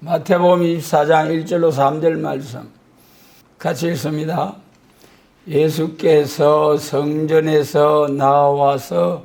마태복음 24장 1절로 3절 말씀 같이 읽습니다. 예수께서 성전에서 나와서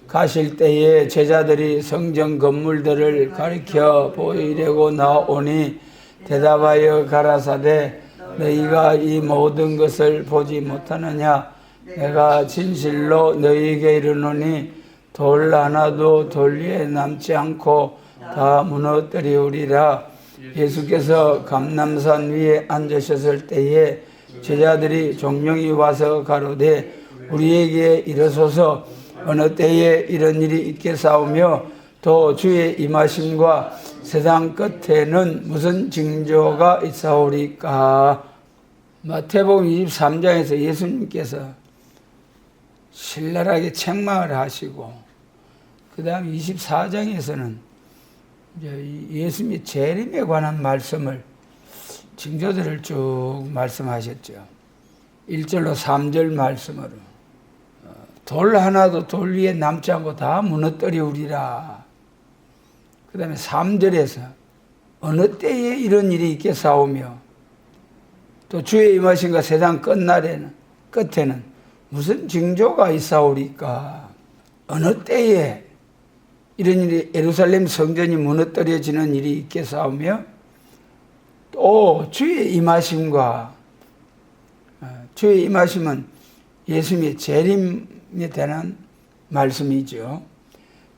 가실 때에 제자들이 성전 건물들을 가리켜 보이려고 나오니 대답하여 가라사대 너희가 이 모든 것을 보지 못하느냐? 내가 진실로 너희에게 이르노니 돌 하나도 돌 위에 남지 않고 다 무너뜨리우리라. 예수께서 감람산 위에 앉으셨을 때에 제자들이 종용이 와서 가로되 우리에게 이르소서 어느 때에 이런 일이 있겠사오며 또 주의 임하심과 세상 끝에는 무슨 징조가 있사오리까. 마태복음 23장에서 예수님께서 신랄하게 책망을 하시고 그 다음 24장에서는 예수님의 재림에 관한 말씀을 징조들을 쭉 말씀하셨죠. 1절로 3절 말씀으로 돌 하나도 돌 위에 남지 않고 다 무너뜨리우리라. 그 다음에 3절에서 어느 때에 이런 일이 있겠사오며 또 주의 임하심과 세상 끝에는 무슨 징조가 있사오리까. 어느 때에 이런 일이 예루살렘 성전이 무너뜨려지는 일이 있겠사오며 또 주의 임하심과 주의 임하심은 예수님의 재림에 대한 말씀이죠.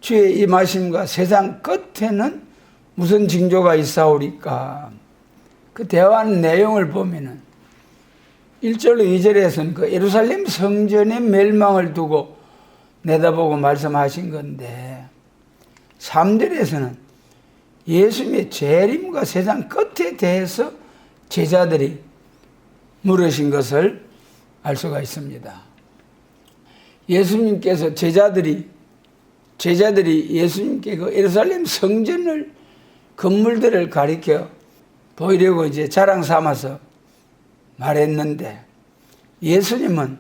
주의 임하심과 세상 끝에는 무슨 징조가 있사오리까. 그 대화하는 내용을 보면은 1절로 2절에서는 그 예루살렘 성전의 멸망을 두고 내다보고 말씀하신 건데 3절에서는 예수님의 재림과 세상 끝에 대해서 제자들이 물으신 것을 알 수가 있습니다. 예수님께서 제자들이 예수님께 그 예루살렘 성전을 건물들을 가리켜 보이려고 이제 자랑 삼아서 말했는데 예수님은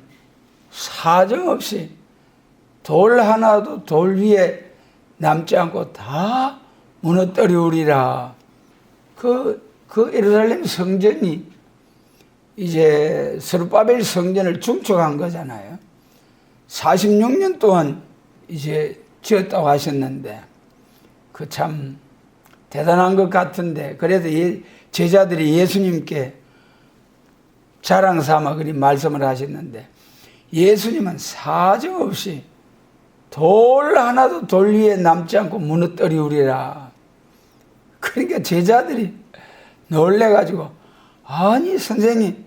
사정없이 돌 하나도 돌 위에 남지 않고 다 무너뜨리우리라. 그 예루살렘 성전이 이제 스룹바벨 성전을 중축한 거잖아요. 46년 동안 이제 지었다고 하셨는데 그 참 대단한 것 같은데 그래도 제자들이 예수님께 자랑 삼아 그리 말씀을 하셨는데 예수님은 사정없이 돌 하나도 돌 위에 남지 않고 무너뜨리우리라. 그러니까 제자들이 놀래가지고 아니 선생님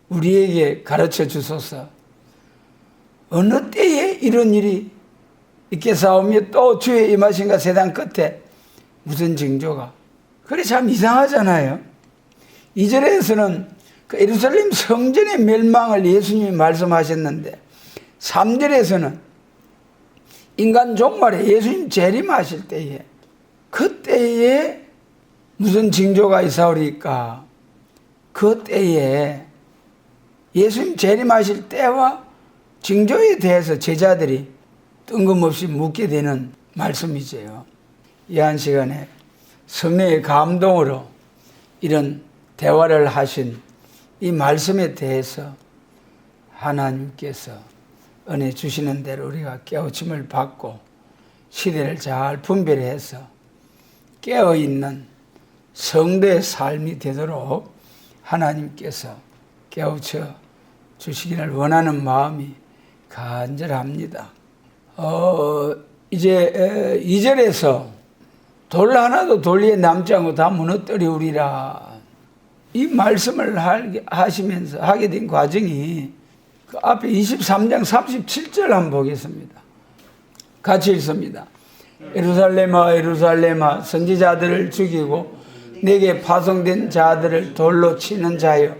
우리에게 가르쳐 주소서 어느 때에 이런 일이 있겠사오며 또 주의 임하심과 세상 끝에 무슨 징조가. 그래 참 이상하잖아요. 2절에서는 그 예루살렘 성전의 멸망을 예수님이 말씀하셨는데 3절에서는 인간 종말에 예수님 재림하실 때에 그때에 무슨 징조가 있사오리까. 그 때에 예수님 재림하실 때와 징조에 대해서 제자들이 뜬금없이 묻게 되는 말씀이지요. 이 한 시간에 성령의 감동으로 이런 대화를 하신 이 말씀에 대해서 하나님께서 은혜 주시는 대로 우리가 깨우침을 받고 시대를 잘 분별해서 깨어있는 성도의 삶이 되도록 하나님께서 깨우쳐 주시기를 원하는 마음이 간절합니다. 이제 2절에서 돌 하나도 돌 위에 남지 않고 다 무너뜨리우리라. 이 말씀을 하시면서 하게 된 과정이 그 앞에 23장 37절 한번 보겠습니다. 같이 읽습니다. 예루살렘아 예루살렘아 선지자들을 죽이고 내게 파송된 자들을 돌로 치는 자여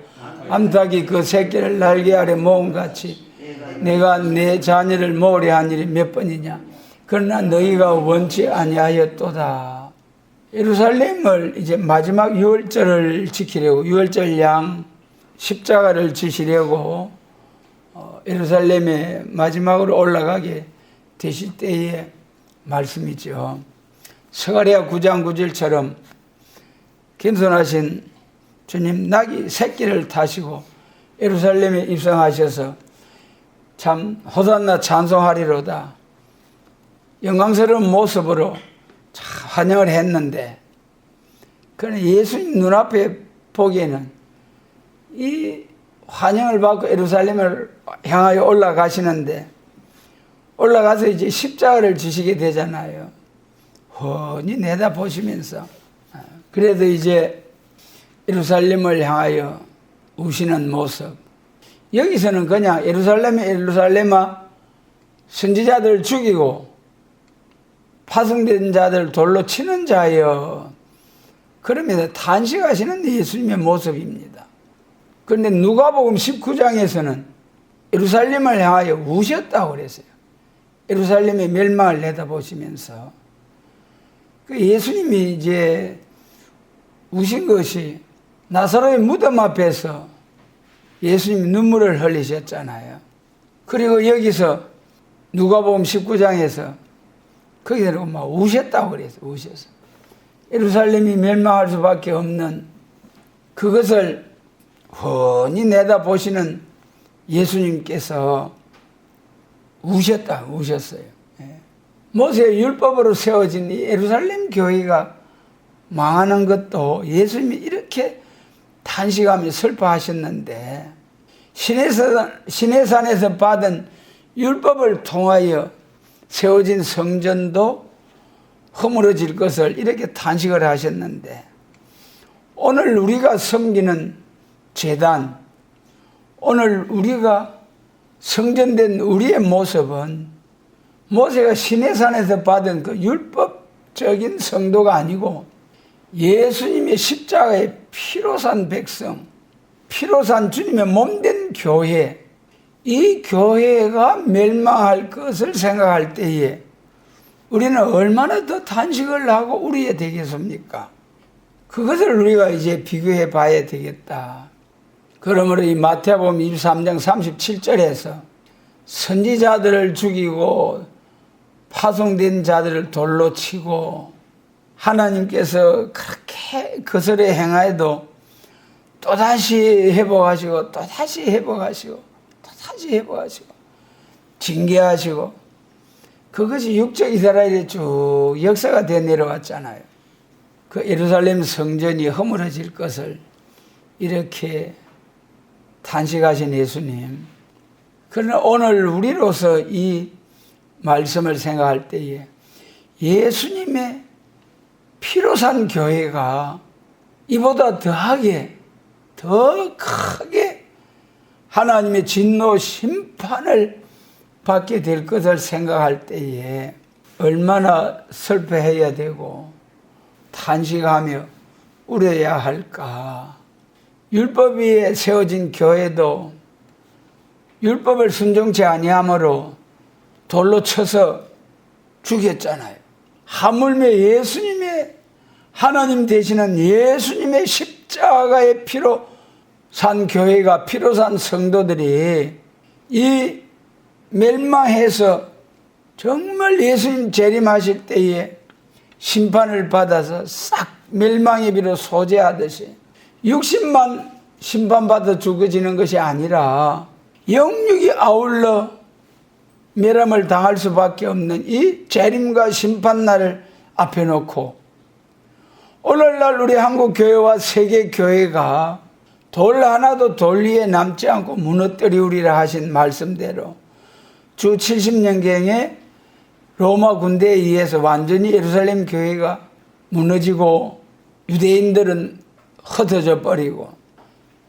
암탉이 그 새끼를 날개 아래 모음같이 내가 내 자녀를 모으려 한 일이 몇 번이냐. 그러나 너희가 원치 아니하였도다. 예루살렘을 이제 마지막 유월절을 지키려고 유월절 양 십자가를 지시려고 예루살렘에 마지막으로 올라가게 되실 때의 말씀이죠. 스가랴 9장 9절처럼 겸손하신 주님 나귀 새끼를 타시고 예루살렘에 입성하셔서 참 호산나 찬송하리로다 영광스러운 모습으로 환영을 했는데, 그러나 예수님 눈앞에 보기에는 이 환영을 받고 예루살렘을 향하여 올라가시는데, 올라가서 이제 십자가를 지시게 되잖아요. 훤히 내다보시면서. 그래도 이제 예루살렘을 향하여 우시는 모습. 여기서는 그냥 예루살렘아 선지자들 죽이고 파송된 자들 돌로 치는 자여, 그러면서 탄식하시는 예수님의 모습입니다. 그런데 누가복음 19장에서는 예루살렘을 향하여 우셨다고 그랬어요. 예루살렘의 멸망을 내다보시면서. 그 예수님이 이제 우신 것이 나사로의 무덤 앞에서 예수님이 눈물을 흘리셨잖아요. 그리고 여기서 누가복음 19장에서 거기서 막 우셨다고 그랬어요. 우셨어. 예루살렘이 멸망할 수밖에 없는 그것을 훤히 내다보시는 예수님께서 우셨어요. 모세의 율법으로 세워진 이 예루살렘 교회가 망하는 것도 예수님이 이렇게 탄식하며 슬퍼하셨는데, 시내산에서 받은 율법을 통하여 세워진 성전도 허물어질 것을 이렇게 탄식을 하셨는데, 오늘 우리가 섬기는 제단, 오늘 우리가 성전된 우리의 모습은 모세가 시내산에서 받은 그 율법적인 성도가 아니고 예수님의 십자가의 피로 산 백성, 피로 산 주님의 몸된 교회, 이 교회가 멸망할 것을 생각할 때에 우리는 얼마나 더 탄식을 하고 울어야 되겠습니까? 그것을 우리가 이제 비교해 봐야 되겠다. 그러므로 이 마태복음 23장 37절에서 선지자들을 죽이고 파송된 자들을 돌로 치고 하나님께서 그렇게 거스레 행하여도 또다시 회복하시고 또다시 회복하시고 또다시 회복하시고 징계하시고, 그것이 육적 이스라엘의 쭉 역사가 되어 내려왔잖아요. 그 예루살렘 성전이 허물어질 것을 이렇게 탄식하신 예수님. 그러나 오늘 우리로서 이 말씀을 생각할 때에 예수님의 피로 산 교회가 이보다 더하게 더 크게 하나님의 진노 심판을 받게 될 것을 생각할 때에 얼마나 슬퍼해야 되고 탄식하며 울어야 할까. 율법 위에 세워진 교회도 율법을 순종치 아니함으로 돌로 쳐서 죽였잖아요. 하물며 예수님의, 하나님 되시는 예수님의 십자가의 피로 산 교회가, 피로 산 성도들이 이 멸망해서 정말 예수님 재림하실 때에 심판을 받아서 싹 멸망의 비로 소재하듯이 60만 심판받아 죽어지는 것이 아니라 영육이 아울러 멸함을 당할 수밖에 없는 이 재림과 심판날을 앞에 놓고, 오늘날 우리 한국 교회와 세계 교회가 돌 하나도 돌 위에 남지 않고 무너뜨리우리라 하신 말씀대로 주 70년경에 로마 군대에 의해서 완전히 예루살렘 교회가 무너지고 유대인들은 흩어져 버리고,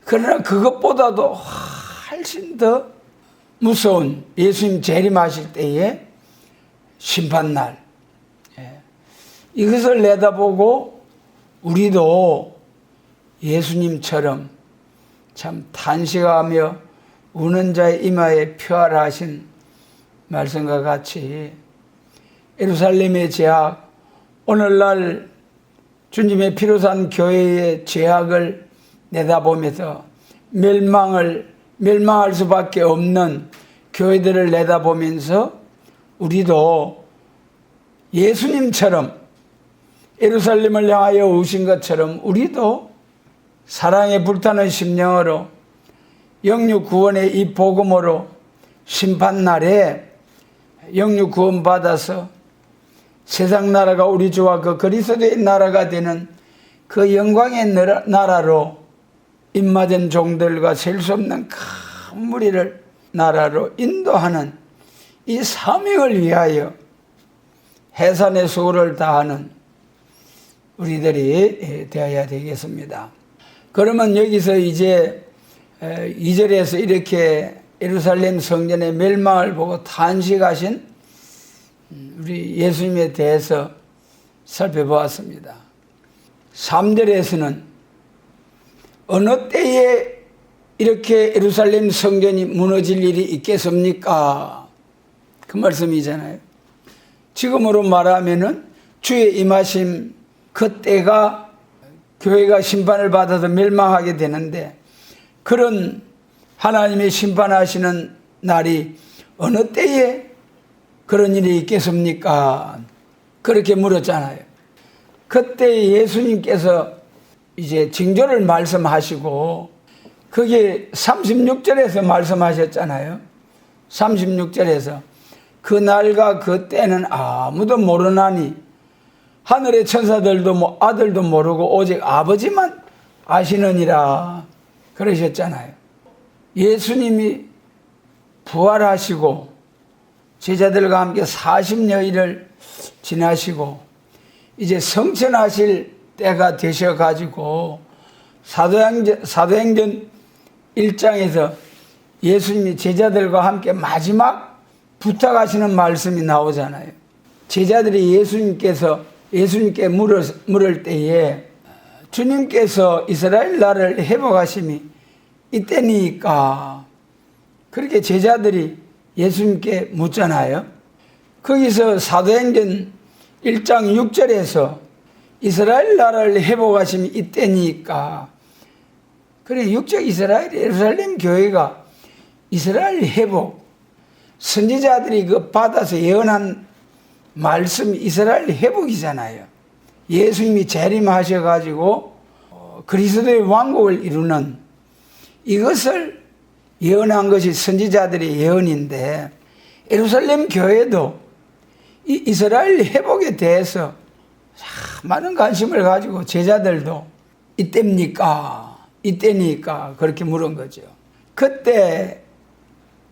그러나 그것보다도 훨씬 더 무서운 예수님 재림하실 때의 심판날, 이것을 내다보고 우리도 예수님처럼 참 탄식하며 우는 자의 이마에 표하라신 말씀과 같이 예루살렘의 죄악, 오늘날 주님의 피로 산 교회의 죄악을 내다보면서 멸망할 수밖에 없는 교회들을 내다보면서 우리도 예수님처럼 예루살렘을 향하여 오신 것처럼 우리도 사랑에 불타는 심령으로 영육 구원의 이 복음으로 심판날에 영육 구원 받아서 세상 나라가 우리 주와 그 그리스도의 나라가 되는 그 영광의 나라로 입맞은 종들과 셀 수 없는 큰 무리를 나라로 인도하는 이 사명을 위하여 해산의 수고를 다하는 우리들이 되어야 되겠습니다. 그러면 여기서 이제 2절에서 이렇게 예루살렘 성전의 멸망을 보고 탄식하신 우리 예수님에 대해서 살펴보았습니다. 3절에서는 어느 때에 이렇게 예루살렘 성전이 무너질 일이 있겠습니까? 그 말씀이잖아요. 지금으로 말하면은 주의 임하심 그때가 교회가 심판을 받아서 멸망하게 되는데, 그런 하나님의 심판하시는 날이 어느 때에 그런 일이 있겠습니까? 그렇게 물었잖아요. 그때 예수님께서 이제 징조를 말씀하시고 그게 36절에서 말씀하셨잖아요. 36절에서 그 날과 그 때는 아무도 모르나니 하늘의 천사들도 아들도 모르고 오직 아버지만 아시느니라 그러셨잖아요. 예수님이 부활하시고 제자들과 함께 40여일을 지나시고 이제 성천하실 때가 되셔가지고 사도행전 1장에서 예수님이 제자들과 함께 마지막 부탁하시는 말씀이 나오잖아요. 제자들이 예수님께 물을 때에 주님께서 이스라엘 나라를 회복하심이 이때니까 그렇게 제자들이 예수님께 묻잖아요. 거기서 사도행전 1장 6절에서 이스라엘 나라를 회복하심이 이때니까, 그래 육적 이스라엘 예루살렘 교회가 이스라엘 회복, 선지자들이 그 받아서 예언한 말씀이 이스라엘 회복이잖아요. 예수님이 재림하셔가지고 그리스도의 왕국을 이루는 이것을 예언한 것이 선지자들의 예언인데, 예루살렘 교회도 이 이스라엘 회복에 대해서 많은 관심을 가지고 제자들도 이때니까 그렇게 물은 거죠.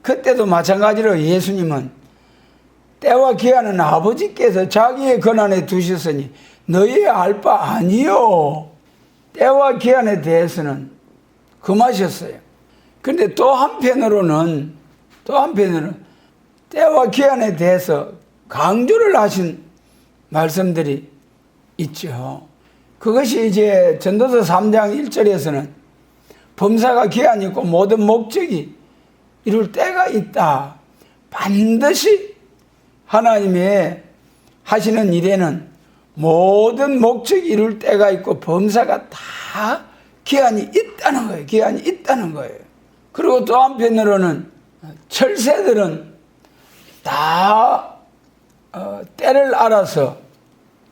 그때도 마찬가지로 예수님은 때와 기한은 아버지께서 자기의 권한에 두셨으니 너희 알 바 아니요. 때와 기한에 대해서는 금하셨어요. 그런데 또 한편으로는 때와 기한에 대해서 강조를 하신 말씀들이 있죠. 그것이 이제 전도서 3장 1절에서는 범사가 기한이 있고 모든 목적이 이룰 때가 있다. 반드시 하나님의 하시는 일에는 모든 목적이 이룰 때가 있고 범사가 다 기한이 있다는 거예요. 그리고 또 한편으로는 철새들은 다 때를 알아서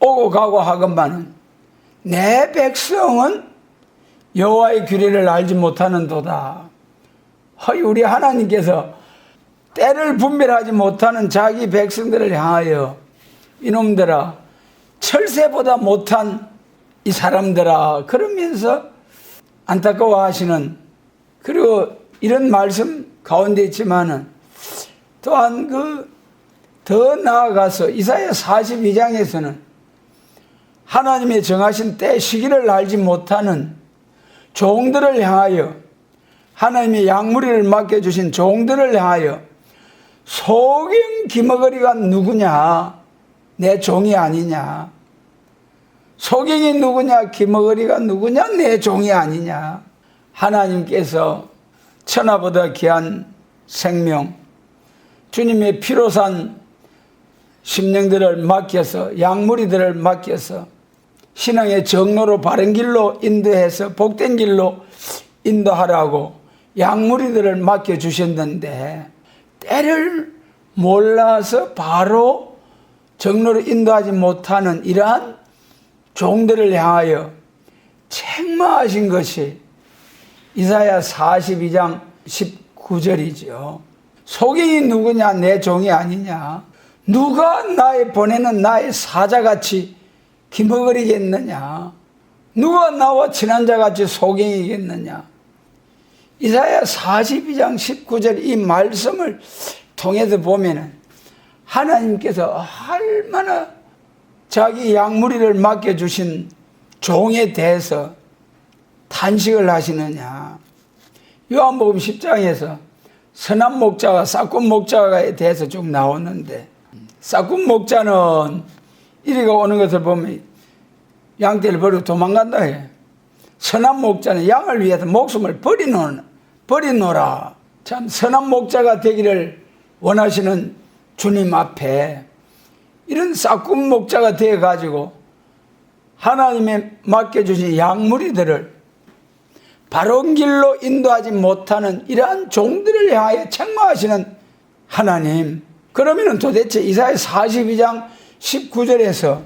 오고 가고 하건만은 내 백성은 여호와의 규례를 알지 못하는도다. 우리 하나님께서 때를 분별하지 못하는 자기 백성들을 향하여 이놈들아, 철새보다 못한 이 사람들아, 그러면서 안타까워하시는, 그리고 이런 말씀 가운데 있지만은 또한 더 나아가서 이사야 42장에서는 하나님의 정하신 때 시기를 알지 못하는 종들을 향하여, 하나님의 양무리를 맡겨주신 종들을 향하여 소경 기머거리가 누구냐? 내 종이 아니냐? 소경이 누구냐? 기머거리가 누구냐? 내 종이 아니냐? 하나님께서 천하보다 귀한 생명, 주님의 피로 산 심령들을 맡겨서, 양무리들을 맡겨서 신앙의 정로로 바른 길로 인도해서 복된 길로 인도하라고 양무리들을 맡겨주셨는데, 때를 몰라서 바로 정로로 인도하지 못하는 이러한 종들을 향하여 책망하신 것이 이사야 42장 19절이죠. 소경이 누구냐? 내 종이 아니냐? 누가 보내는 나의 사자같이 기머거리겠느냐? 누가 나와 친한 자같이 소경이겠느냐? 이사야 42장 19절 이 말씀을 통해서 보면은 하나님께서 얼마나 자기 양무리를 맡겨주신 종에 대해서 탄식을 하시느냐. 요한복음 10장에서 선한 목자와 싹군 목자에 대해서 쭉 나오는데, 싹군 목자는 이리가 오는 것을 보면 양떼를 버리고 도망간다 해. 선한 목자는 양을 위해서 목숨을 버리노라. 참 선한 목자가 되기를 원하시는 주님 앞에 이런 싹군 목자가 되어가지고 하나님의 맡겨주신 양무리들을 바른 길로 인도하지 못하는 이러한 종들을 향하여 책망하시는 하나님. 그러면 도대체 이사야 42장 19절에서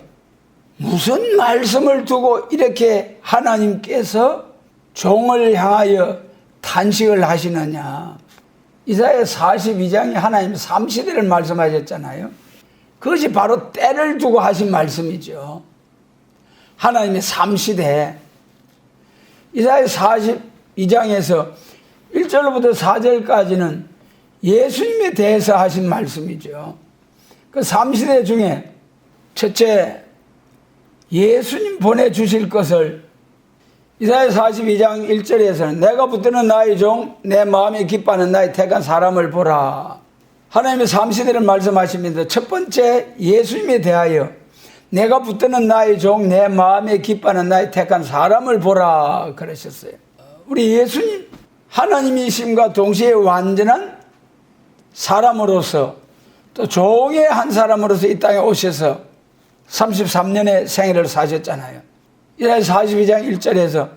무슨 말씀을 두고 이렇게 하나님께서 종을 향하여 탄식을 하시느냐. 이사야 42장에 하나님 3시대를 말씀하셨잖아요. 그것이 바로 때를 두고 하신 말씀이죠. 하나님의 3시대. 이사야 42장에서 1절부터 4절까지는 예수님에 대해서 하신 말씀이죠. 그 3시대 중에 첫째, 예수님 보내주실 것을 이사야 42장 1절에서는 내가 붙드는 나의 종, 내 마음에 기뻐하는 나의 택한 사람을 보라. 하나님의 3시대를 말씀하시면서 첫 번째 예수님에 대하여 내가 붙드는 나의 종, 내 마음에 기뻐하는 나의 택한 사람을 보라 그러셨어요. 우리 예수님 하나님이심과 동시에 완전한 사람으로서 또 종의 한 사람으로서 이 땅에 오셔서 33년의 생애를 사셨잖아요. 이사야 42장 1절에서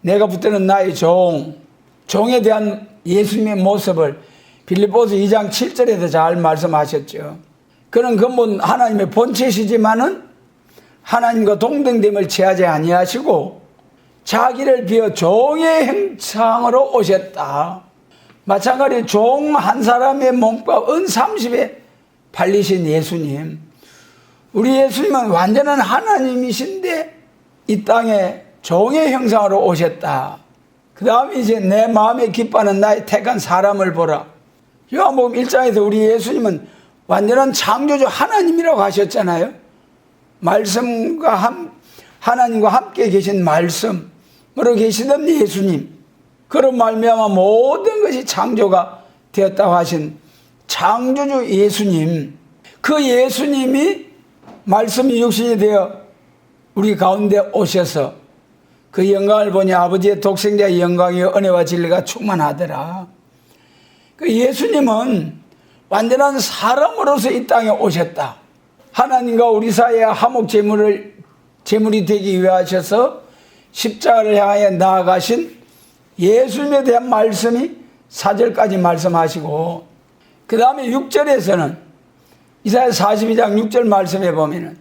내가 붙드는 나의 종에 대한 예수님의 모습을 빌립보서 2장 7절에서 잘 말씀하셨죠. 그는 근본 하나님의 본체시지만은 하나님과 동등됨을 취하지 아니하시고 자기를 비워 종의 형상으로 오셨다. 마찬가지로 종 한 사람의 몸값 은 30에 팔리신 예수님. 우리 예수님은 완전한 하나님이신데 이 땅에 종의 형상으로 오셨다. 그 다음에 이제 내 마음에 기뻐하는 나의 택한 사람을 보라. 요한복음 1장에서 우리 예수님은 완전한 창조주 하나님이라고 하셨잖아요. 하나님과 함께 계신 말씀으로 계시던 예수님. 그런 말미암아 모든 것이 창조가 되었다고 하신 창조주 예수님. 그 예수님이 말씀이 육신이 되어 우리 가운데 오셔서 그 영광을 보니 아버지의 독생자의 영광이요 은혜와 진리가 충만하더라. 그 예수님은 완전한 사람으로서 이 땅에 오셨다. 하나님과 우리 사이의 화목 제물이 되기 위해 하셔서 십자가를 향하여 나아가신 예수님에 대한 말씀이 4절까지 말씀하시고, 그 다음에 6절에서는 이사야 42장 6절 말씀에 보면은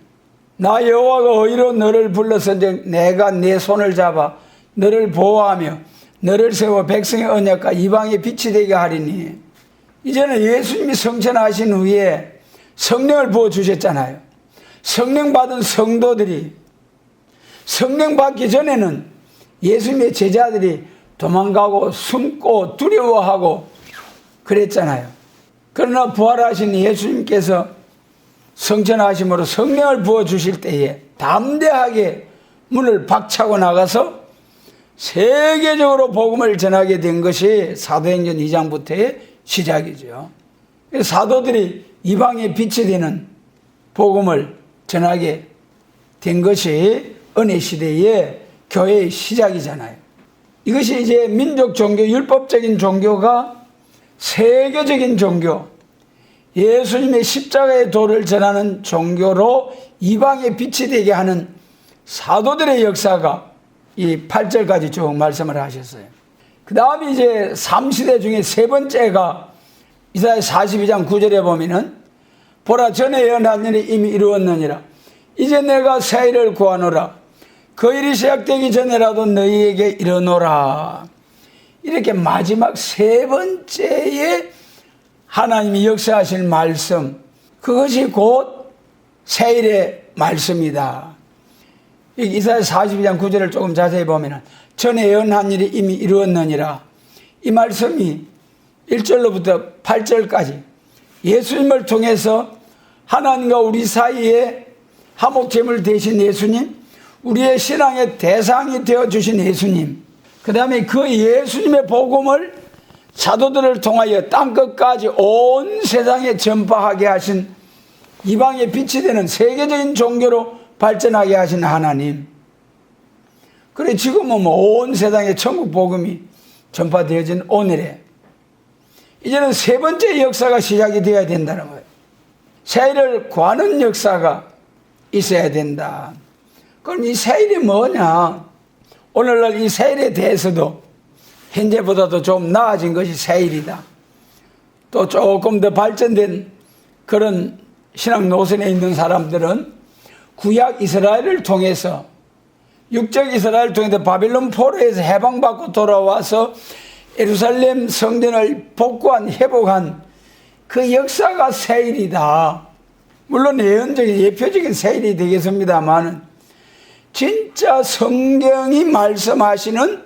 나 여호와가 어디로 너를 불렀은즉 내가 내 손을 잡아 너를 보호하며 너를 세워 백성의 언약과 이방의 빛이 되게 하리니. 이제는 예수님이 성천하신 후에 성령을 부어주셨잖아요. 성령 받은 성도들이, 성령 받기 전에는 예수님의 제자들이 도망가고 숨고 두려워하고 그랬잖아요. 그러나 부활하신 예수님께서 성천하심으로 성령을 부어주실 때에 담대하게 문을 박차고 나가서 세계적으로 복음을 전하게 된 것이 사도행전 2장부터의 시작이죠. 사도들이 이방의 빛이 되는 복음을 전하게 된 것이 은혜 시대의 교회의 시작이잖아요. 이것이 이제 민족 종교, 율법적인 종교가 세계적인 종교, 예수님의 십자가의 도를 전하는 종교로 이방의 빛이 되게 하는 사도들의 역사가 이 8절까지 쭉 말씀을 하셨어요. 그 다음에 이제 3시대 중에 세 번째가 이사야 42장 9절에 보면은 보라 전에 예언한 일이 이미 이루었느니라. 이제 내가 새 일을 구하노라. 그 일이 시작되기 전에라도 너희에게 이르노라. 이렇게 마지막 세 번째에 하나님이 역사하실 말씀, 그것이 곧 새일의 말씀이다. 이사야 42장 9절을 조금 자세히 보면 전에 예언한 일이 이미 이루었느니라. 이 말씀이 1절로부터 8절까지 예수님을 통해서 하나님과 우리 사이에 화목제물 되신 예수님, 우리의 신앙의 대상이 되어주신 예수님, 그 다음에 그 예수님의 복음을 사도들을 통하여 땅끝까지 온 세상에 전파하게 하신 이방의 빛이 되는 세계적인 종교로 발전하게 하신 하나님. 그래 지금은 온 세상에 천국 복음이 전파되어진 오늘에 이제는 세 번째 역사가 시작이 되어야 된다는 거예요. 새일을 구하는 역사가 있어야 된다. 그럼 이 새일이 뭐냐? 오늘날 이 새일에 대해서도 현재보다도 좀 나아진 것이 새일이다. 또 조금 더 발전된 그런 신앙 노선에 있는 사람들은 구약 이스라엘을 통해서 육적 이스라엘을 통해서 바빌론 포로에서 해방받고 돌아와서 예루살렘 성전을 복구한 회복한 그 역사가 새일이다. 물론 예언적인 예표적인 새일이 되겠습니다만 진짜 성경이 말씀하시는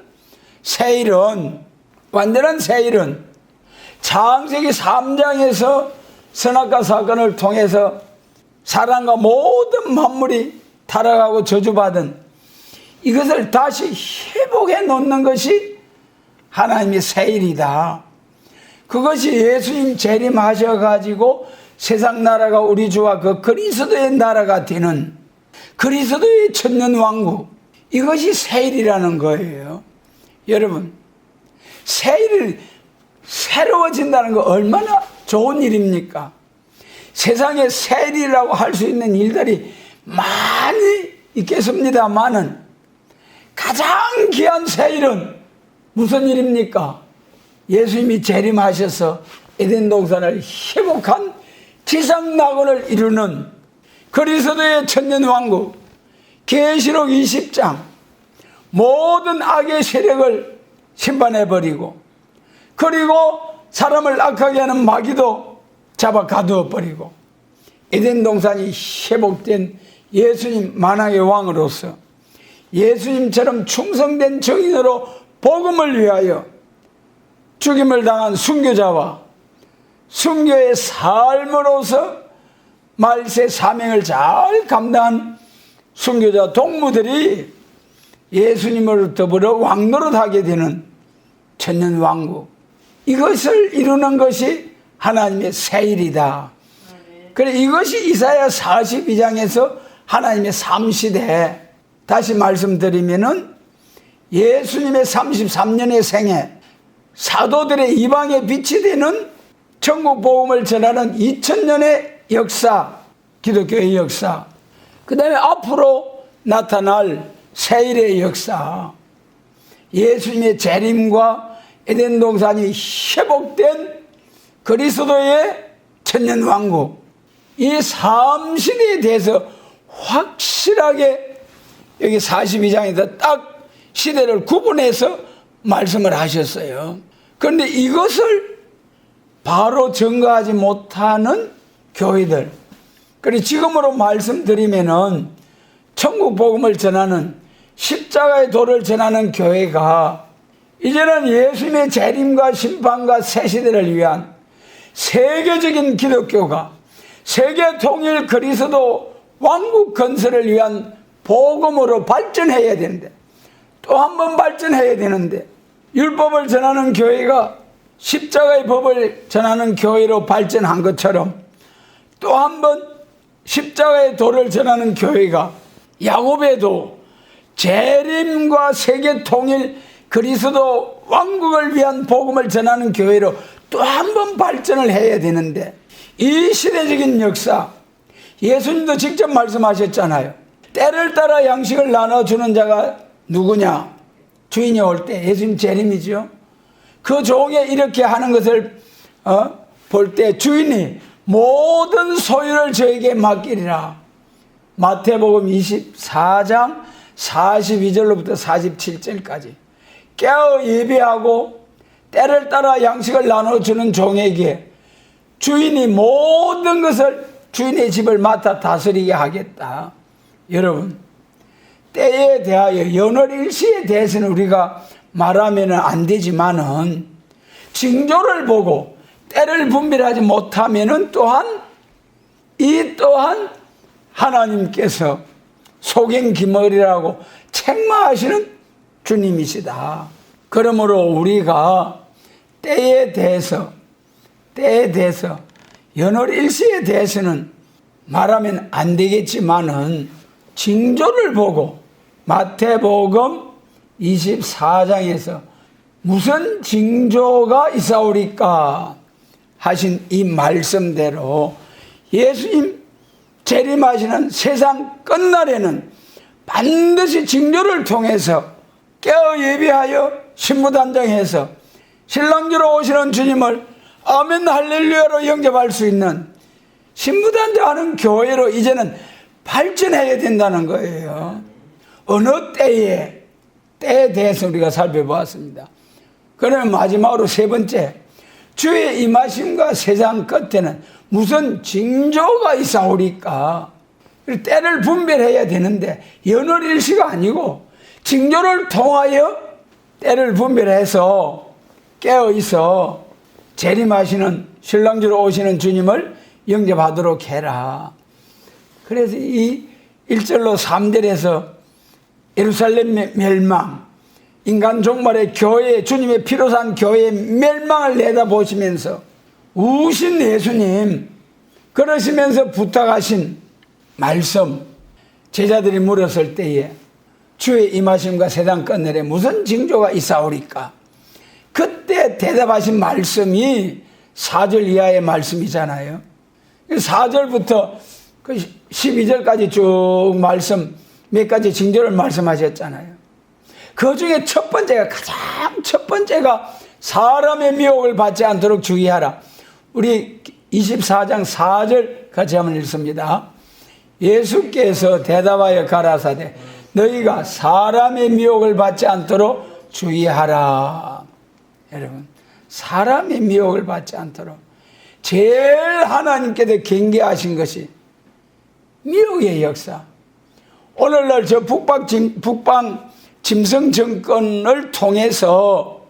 새일은, 완전한 새일은 창세기 3장에서 선악과 사건을 통해서 사람과 모든 만물이 타락하고 저주받은 이것을 다시 회복해 놓는 것이 하나님의 새일이다. 그것이 예수님 재림하셔가지고 세상 나라가 우리 주와 그 그리스도의 나라가 되는 그리스도의 천년왕국, 이것이 새일이라는 거예요. 여러분, 새일이 새로워진다는 거 얼마나 좋은 일입니까? 세상에 새일이라고 할 수 있는 일들이 많이 있겠습니다만은 가장 귀한 새일은 무슨 일입니까? 예수님이 재림하셔서 에덴 동산을 회복한 지상낙원을 이루는 그리스도의 천년왕국, 계시록 20장 모든 악의 세력을 심판해버리고 그리고 사람을 악하게 하는 마귀도 잡아 가두어버리고 에덴 동산이 회복된 예수님 만왕의 왕으로서 예수님처럼 충성된 증인으로 복음을 위하여 죽임을 당한 순교자와 순교의 삶으로서 말세 사명을 잘 감당한 순교자 동무들이 예수님을 더불어 왕노릇하게 되는 천년왕국, 이것을 이루는 것이 하나님의 새일이다. 그래 이것이 이사야 42장에서 하나님의 3시대, 다시 말씀드리면은 예수님의 33년의 생애, 사도들의 이방의 빛이 되는 천국 복음을 전하는 2000년의 역사, 기독교의 역사, 그 다음에 앞으로 나타날 새일의 역사, 예수님의 재림과 에덴 동산이 회복된 그리스도의 천년왕국, 이 3시대에 대해서 확실하게 여기 42장에서 딱 시대를 구분해서 말씀을 하셨어요. 그런데 이것을 바로 증거하지 못하는 교회들, 그리고 지금으로 말씀드리면은 천국 복음을 전하는 십자가의 도를 전하는 교회가 이제는 예수님의 재림과 심판과 새 시대를 위한 세계적인 기독교가 세계 통일 그리스도 왕국 건설을 위한 복음으로 발전해야 되는데, 또 한 번 발전해야 되는데, 율법을 전하는 교회가 십자가의 법을 전하는 교회로 발전한 것처럼 또 한 번 십자가의 도를 전하는 교회가 야곱에도 재림과 세계 통일 그리스도 왕국을 위한 복음을 전하는 교회로 또 한 번 발전을 해야 되는데, 이 시대적인 역사, 예수님도 직접 말씀하셨잖아요. 때를 따라 양식을 나눠주는 자가 누구냐? 주인이 올 때, 예수님 재림이죠. 그 종에 이렇게 하는 것을 볼 때 주인이 모든 소유를 저에게 맡기리라. 마태복음 24장 42절로부터 47절까지 깨어 예배하고 때를 따라 양식을 나눠주는 종에게 주인이 모든 것을 주인의 집을 맡아 다스리게 하겠다. 여러분, 때에 대하여 연월일시에 대해서는 우리가 말하면 안 되지만은 징조를 보고 때를 분별하지 못하면은 또한 하나님께서 소경기머리라고 책망하시는 주님이시다. 그러므로 우리가 때에 대해서 연월일시에 대해서는 말하면 안 되겠지만은 징조를 보고 마태복음 24장에서 무슨 징조가 있사오리까 하신 이 말씀대로 예수님 재림하시는 세상 끝날에는 반드시 징조를 통해서 깨어 예비하여 신부단장해서 신랑주로 오시는 주님을 아멘 할렐루야로 영접할 수 있는 신부단장하는 교회로 이제는 발전해야 된다는 거예요. 어느 때에 대해서 우리가 살펴보았습니다. 그러면 마지막으로 세 번째, 주의 임하심과 세상 끝에는 무슨 징조가 있사오리까? 때를 분별해야 되는데 연월일시가 아니고 징조를 통하여 때를 분별해서 깨어있어 재림하시는 신랑주로 오시는 주님을 영접하도록 해라. 그래서 이 1절로 3절에서 예루살렘의 멸망, 인간 종말의 교회, 주님의 피로 산 교회의 멸망을 내다보시면서 우신 예수님 그러시면서 부탁하신 말씀, 제자들이 물었을 때에 주의 임하심과 세상 끝날에 무슨 징조가 있사오리까? 그때 대답하신 말씀이 4절 이하의 말씀이잖아요. 4절부터 12절까지 쭉 말씀, 몇 가지 징조를 말씀하셨잖아요. 그 중에 가장 첫 번째가 사람의 미혹을 받지 않도록 주의하라. 우리 24장 4절 같이 한번 읽습니다. 예수께서 대답하여 가라사대 너희가 사람의 미혹을 받지 않도록 주의하라. 여러분, 사람의 미혹을 받지 않도록 제일 하나님께서 경계하신 것이 미혹의 역사. 오늘날 저 북방 짐승 정권을 통해서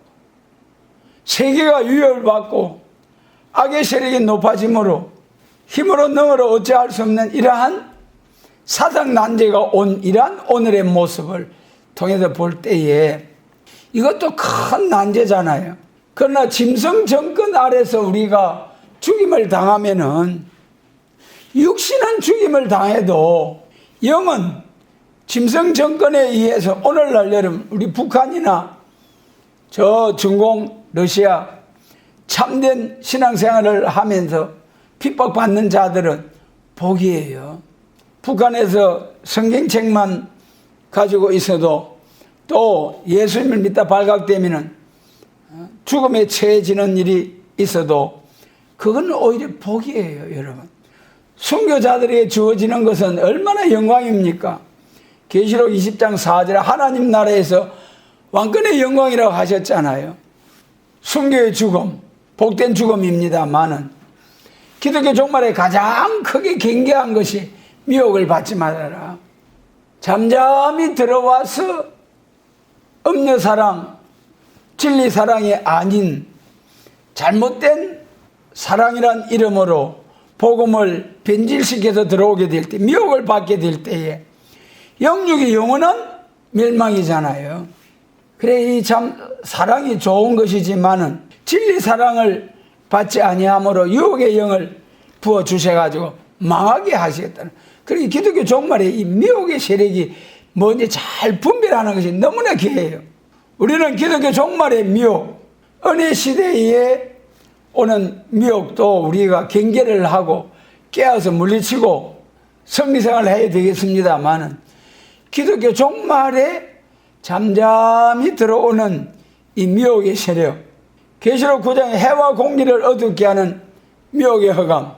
세계가 위협을 받고 악의 세력이 높아짐으로 힘으로 능으로 어찌할 수 없는 이러한 사상 난제가 온 이러한 오늘의 모습을 통해서 볼 때에 이것도 큰 난제잖아요. 그러나 짐승 정권 아래서 우리가 죽임을 당하면은 육신은 죽임을 당해도 영은 짐승 정권에 의해서 오늘날 여러분 우리 북한이나 저 중공 러시아 참된 신앙생활을 하면서 핍박받는 자들은 복이에요. 북한에서 성경책만 가지고 있어도 또 예수님을 믿다 발각되면 죽음에 처해지는 일이 있어도 그건 오히려 복이에요. 여러분, 순교자들에게 주어지는 것은 얼마나 영광입니까? 계시록 20장 4절에 하나님 나라에서 왕권의 영광이라고 하셨잖아요. 순교의 죽음, 복된 죽음입니다만은 기독교 종말에 가장 크게 경계한 것이 미혹을 받지 말아라. 잠잠히 들어와서 음녀사랑, 진리사랑이 아닌 잘못된 사랑이란 이름으로 복음을 변질시켜서 들어오게 될 때, 미혹을 받게 될 때에 영육의 영혼은 멸망이잖아요. 그래, 이 참 사랑이 좋은 것이지만은 진리 사랑을 받지 아니함으로 유혹의 영을 부어 주셔가지고 망하게 하시겠다는. 그러니 기독교 종말에 이 미혹의 세력이 뭔지 잘 분별하는 것이 너무나 귀해요. 우리는 기독교 종말의 미혹, 은혜 시대에 오는 미혹도 우리가 경계를 하고 깨어서 물리치고 성리생활을 해야 되겠습니다만은 기독교 종말에 잠잠히 들어오는 이 미혹의 세력, 계시록 9장에 해와 공기를 어둡게 하는 미혹의 허감,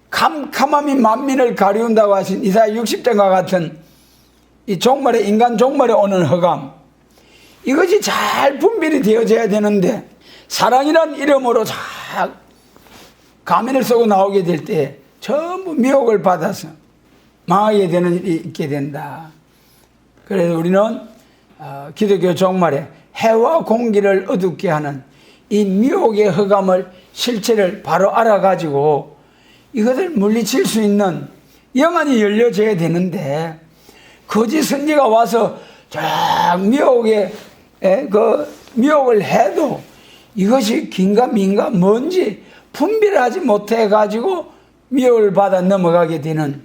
캄캄함이 만민을 가리운다고 하신 이사야 60장과 같은 이 종말에, 인간 종말에 오는 흑암, 이것이 잘 분별이 되어져야 되는데, 사랑이란 이름으로 잘 가면을 쓰고 나오게 될 때 전부 미혹을 받아서 망하게 되는 일이 있게 된다. 그래서 우리는 기독교 종말에 해와 공기를 어둡게 하는 이 미혹의 흑암을, 실체를 바로 알아가지고 이것을 물리칠 수 있는 영안이 열려져야 되는데, 거짓 선지가 와서 쫙 미혹을 해도 이것이 긴가 민가 뭔지 분별하지 못해가지고 미혹을 받아 넘어가게 되는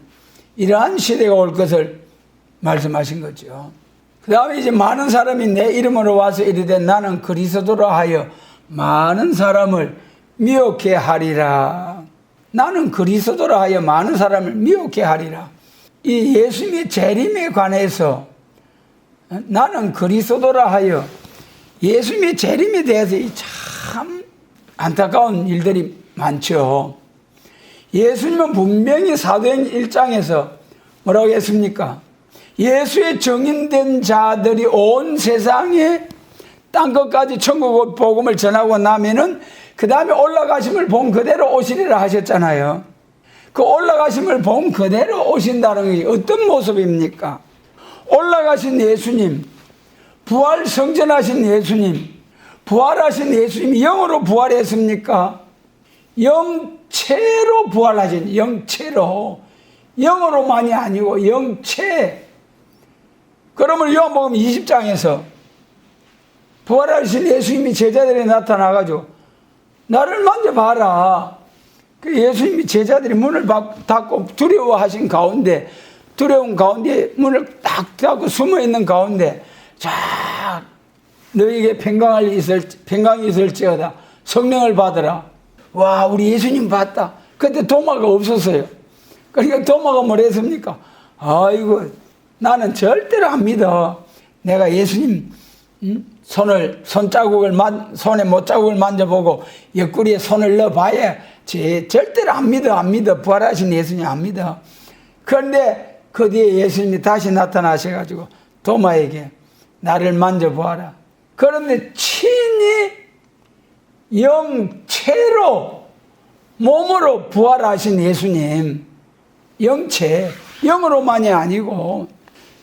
이러한 시대가 올 것을 말씀하신 거죠. 그 다음에 이제 많은 사람이 내 이름으로 와서 이르되 나는 그리스도라 하여 많은 사람을 미혹해 하리라. 나는 그리스도라 하여 많은 사람을 미혹해 하리라. 이 예수님의 재림에 관해서 나는 그리스도라 하여, 예수님의 재림에 대해서 참 안타까운 일들이 많죠. 예수님은 분명히 사도행 1장에서 뭐라고 했습니까? 예수의 정인된 자들이 온 세상에 땅끝까지 천국 복음을 전하고 나면은 그 다음에 올라가심을 본 그대로 오시리라 하셨잖아요. 그 올라가심을 본 그대로 오신다는 게 어떤 모습입니까? 올라가신 예수님, 부활 성전하신 예수님, 부활하신 예수님이 영으로 부활했습니까? 영체로 부활하신, 영체로, 영으로만이 아니고 영체. 그러면 요한복음 20장에서 부활하신 예수님이 제자들에 나타나가지고 나를 만져봐라. 그 예수님이 제자들이 문을 닫고 두려워하신 가운데, 두려운 가운데 문을 딱 닫고 숨어있는 가운데 쫙 너에게 평강이 있을지어다. 성령을 받으라. 와, 우리 예수님 봤다. 그때 도마가 없었어요. 그러니까 도마가 뭘 했습니까? 아이고, 나는 절대로 안 믿어. 내가 예수님 손에 못자국을 만져보고 옆구리에 손을 넣어봐야 절대로 안 믿어. 부활하신 예수님 안 믿어. 그런데 그 뒤에 예수님이 다시 나타나셔가지고 도마에게 나를 만져보아라. 그런데 친히 영체로, 몸으로 부활하신 예수님, 영체, 영으로만이 아니고,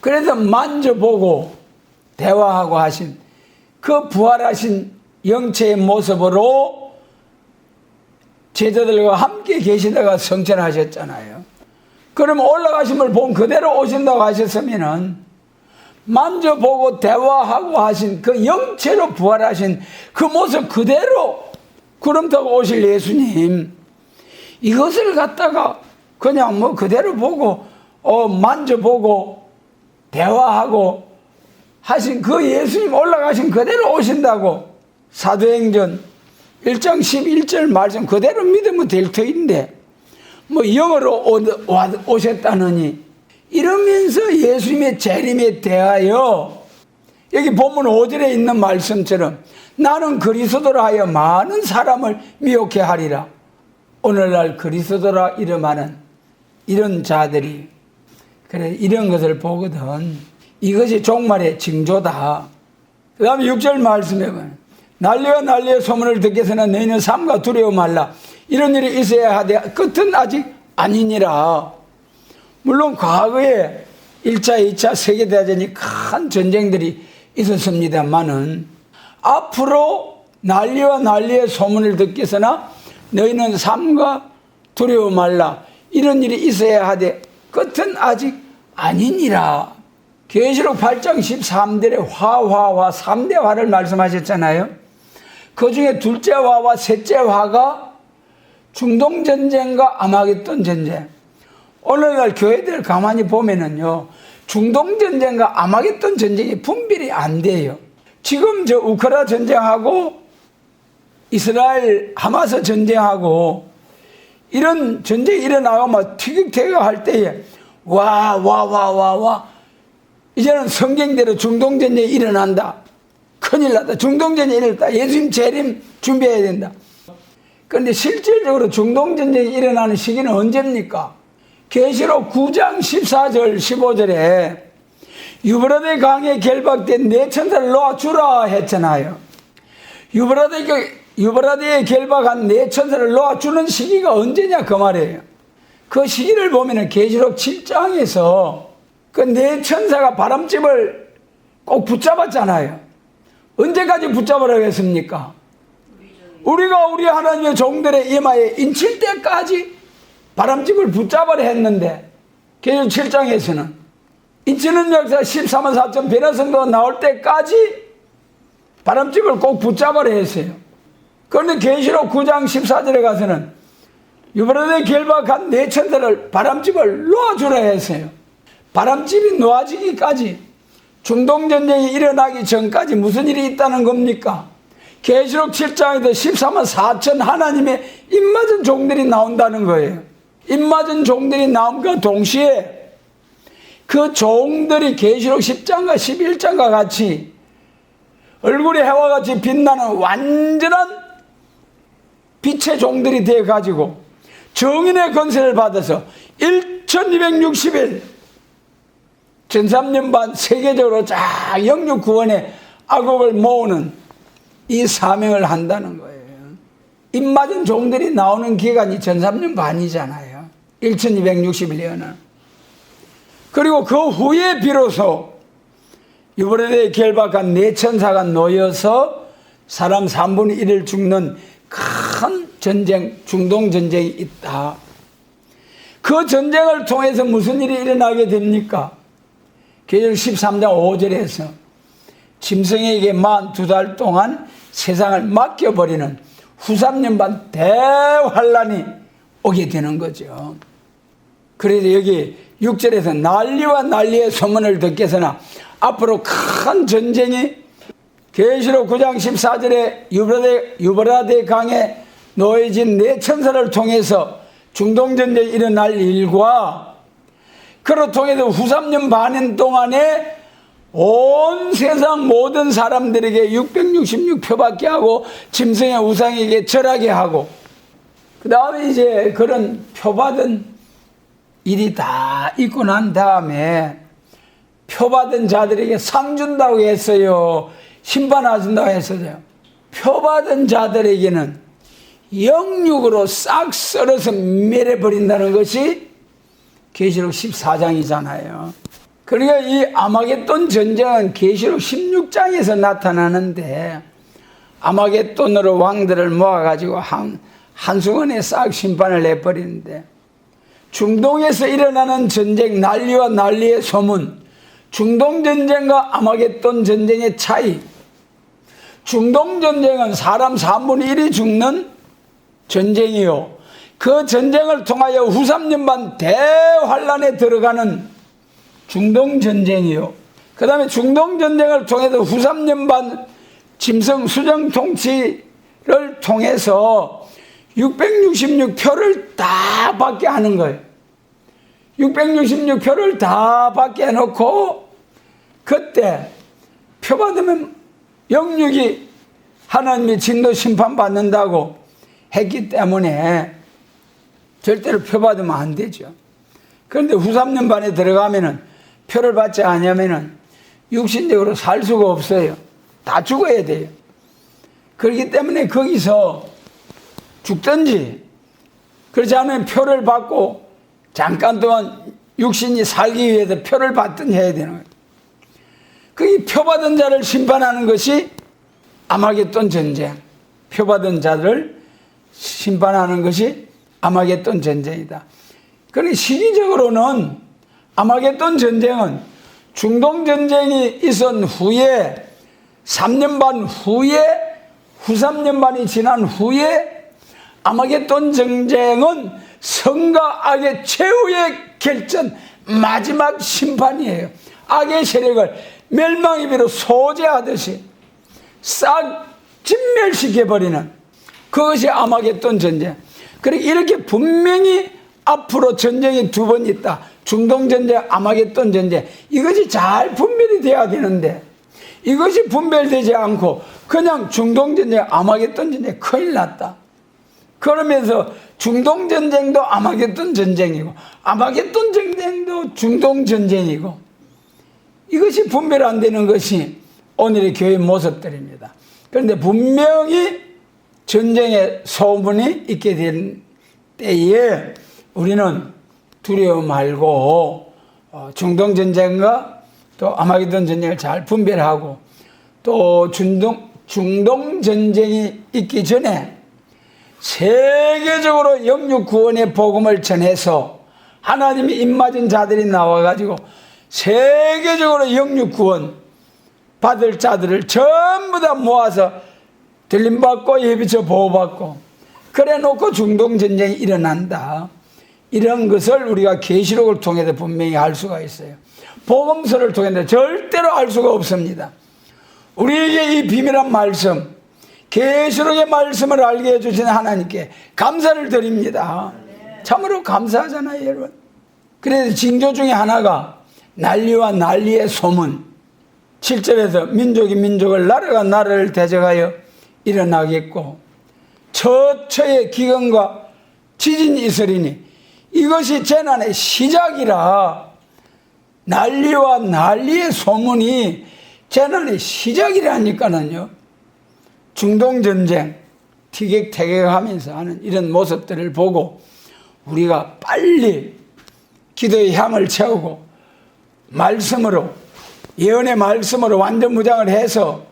그래서 만져보고 대화하고 하신 그 부활하신 영체의 모습으로 제자들과 함께 계시다가 성천하셨잖아요. 그러면 올라가심을 본 그대로 오신다고 하셨으면은 만져보고 대화하고 하신 그 영체로 부활하신 그 모습 그대로 구름 타고 오실 예수님, 이것을 갖다가 그냥 뭐 그대로 보고 만져보고 대화하고 하신 그 예수님 올라가신 그대로 오신다고 사도행전 1장 11절 말씀 그대로 믿으면 될 터인데 뭐 영으로 오셨다느니 이러면서 예수님의 재림에 대하여 여기 본문 5절에 있는 말씀처럼 나는 그리스도라 하여 많은 사람을 미혹해 하리라. 오늘날 그리스도라 이름하는 이런 자들이 그래 이런 것을 보거든 이것이 종말의 징조다. 그 다음에 6절 말씀에 보면 난리와 난리의 소문을 듣겠으나 너희는 삼가 두려워 말라. 이런 일이 있어야 하되 끝은 아직 아니니라. 물론 과거에 1차, 2차 세계대전이 큰 전쟁들이 있었습니다만은 앞으로 난리와 난리의 소문을 듣겠으나 너희는 삼가 두려워 말라. 이런 일이 있어야 하되 끝은 아직 아니니라. 계시록 8장 13절에 화 3대 화를 말씀하셨잖아요. 그 중에 둘째 화와 셋째 화가 중동전쟁과 아마겟돈 전쟁. 오늘날 교회들 가만히 보면은요, 중동전쟁과 아마겟돈 전쟁이 분별이 안 돼요. 지금 저 우크라이나 전쟁하고 이스라엘 하마스 전쟁하고 이런 전쟁이 일어나가면 티격태격할 때에 와 이제는 성경대로 중동전쟁이 일어난다. 큰일 났다. 중동전쟁이 일어났다. 예수님 재림 준비해야 된다. 그런데 실질적으로 중동전쟁이 일어나는 시기는 언제입니까? 계시록 9장 14절 15절에 유브라데 강에 결박된 네 천사를 놓아주라 했잖아요. 유브라데에 결박한 네 천사를 놓아주는 시기가 언제냐 그 말이에요. 그 시기를 보면은 계시록 7장에서 그 네 천사가 바람집을 꼭 붙잡았잖아요. 언제까지 붙잡으라고 했습니까? 우리가 우리 하나님의 종들의 이마에 인칠 때까지 바람집을 붙잡으려 했는데, 계시록 7장에서는 인치는 역사 13만 4천 변화성도가 나올 때까지 바람집을 꼭 붙잡으려 했어요. 그런데 계시록 9장 14절에 가서는 유브라데 결박한 네 천사를 바람집을 놓아주라 했어요. 바람집이 놓아지기까지, 중동전쟁이 일어나기 전까지 무슨 일이 있다는 겁니까? 계시록 7장에도 14만 4천 하나님의 입맞은 종들이 나온다는 거예요. 입맞은 종들이 나옴과 동시에 그 종들이 계시록 10장과 11장과 같이 얼굴이 해와 같이 빛나는 완전한 빛의 종들이 되어가지고 정인의 권세를 받아서 1260일 전삼년 반 세계적으로 쫙 영육 구원의 악업을 모으는 이 사명을 한다는 거예요. 입맞은 종들이 나오는 기간이 전삼년 반이잖아요. 1260일이면. 그리고 그 후에 비로소 유브라데에 결박한 네 천사가 놓여서 사람 3분의 1을 죽는 큰 전쟁, 중동전쟁이 있다. 그 전쟁을 통해서 무슨 일이 일어나게 됩니까? 계시록 13장 5절에서 짐승에게 42달 동안 세상을 맡겨버리는 후 3년 반 대환란이 오게 되는 거죠. 그래서 여기 6절에서 난리와 난리의 소문을 듣겠으나 앞으로 큰 전쟁이 계시록 9장 14절에 유브라데 강에 놓여진 네 천사를 통해서 중동전쟁이 일어날 일과 그로 통해서 후 3년 반 동안에 온 세상 모든 사람들에게 666표받게 하고 짐승의 우상에게 절하게 하고 그 다음에 이제 그런 표받은 일이 다 있고 난 다음에 표받은 자들에게 상 준다고 했어요. 심판하신다고 했어요. 표받은 자들에게는 영육으로 싹 썰어서 멸해버린다는 것이 계시록 14장이잖아요. 그러니까 이 아마겟돈 전쟁은 계시록 16장에서 나타나는데 아마겟돈으로 왕들을 모아가지고 한순간에 싹 심판을 내버리는데 중동에서 일어나는 전쟁, 난리와 난리의 소문, 중동전쟁과 아마겟돈 전쟁의 차이. 중동전쟁은 사람 3분의 1이 죽는 전쟁이요. 그 전쟁을 통하여 후 3년 반 대환란에 들어가는 중동전쟁이요. 그 다음에 중동전쟁을 통해서 후 3년 반 짐승 수정 통치를 통해서 666표를 다 받게 하는 거예요. 666표를 다 받게 해놓고 그때 표 받으면 영육이 하나님의 진노 심판받는다고 했기 때문에 절대로 표 받으면 안 되죠. 그런데 후 3년 반에 들어가면은 표를 받지 않으면은 육신적으로 살 수가 없어요. 다 죽어야 돼요. 그렇기 때문에 거기서 죽든지 그렇지 않으면 표를 받고 잠깐 동안 육신이 살기 위해서 표를 받든지 해야 되는 거예요. 그 표 받은 자를 심판하는 것이 아마겟돈 전쟁. 표 받은 자를 심판하는 것이 아마겟돈 전쟁이다. 그러니 시기적으로는 아마겟돈 전쟁은 중동전쟁이 있은 후에 3년 반 후에 후 3년 반이 지난 후에 아마겟돈 전쟁은 선과 악의 최후의 결전 마지막 심판이에요. 악의 세력을 멸망의 비로 소재하듯이 싹 진멸시켜버리는 그것이 아마겟돈 전쟁. 그러니까 이렇게 분명히 앞으로 전쟁이 두 번 있다. 중동전쟁, 아마겟돈 전쟁. 이것이 잘 분별이 돼야 되는데 이것이 분별되지 않고 그냥 중동전쟁, 아마겟돈 전쟁 큰일 났다. 그러면서 중동전쟁도 아마겟돈 전쟁이고 아마겟돈 전쟁도 중동전쟁이고 이것이 분별 안 되는 것이 오늘의 교회 모습들입니다. 그런데 분명히 전쟁의 소문이 있게 된 때에 우리는 두려워 말고 중동전쟁과 또 아마게돈 전쟁을 잘 분별하고 또 중동전쟁이 있기 전에 세계적으로 영육 구원의 복음을 전해서 하나님이 입맞은 자들이 나와가지고 세계적으로 영육 구원 받을 자들을 전부 다 모아서 들림받고 예비처 보호받고 그래 놓고 중동전쟁이 일어난다. 이런 것을 우리가 계시록을 통해서 분명히 알 수가 있어요. 복음서를 통해서 절대로 알 수가 없습니다. 우리에게 이 비밀한 말씀, 계시록의 말씀을 알게 해주신 하나님께 감사를 드립니다. 참으로 감사하잖아요, 여러분. 그래서 징조 중에 하나가 난리와 난리의 소문. 7절에서 민족이 민족을, 나라가 나라를 대적하여 일어나겠고 처처의 기근과 지진이 있으리니 이것이 재난의 시작이라. 난리와 난리의 소문이 재난의 시작이라니까는요. 중동전쟁 티격태격하면서 하는 이런 모습들을 보고 우리가 빨리 기도의 향을 채우고 말씀으로, 예언의 말씀으로 완전 무장을 해서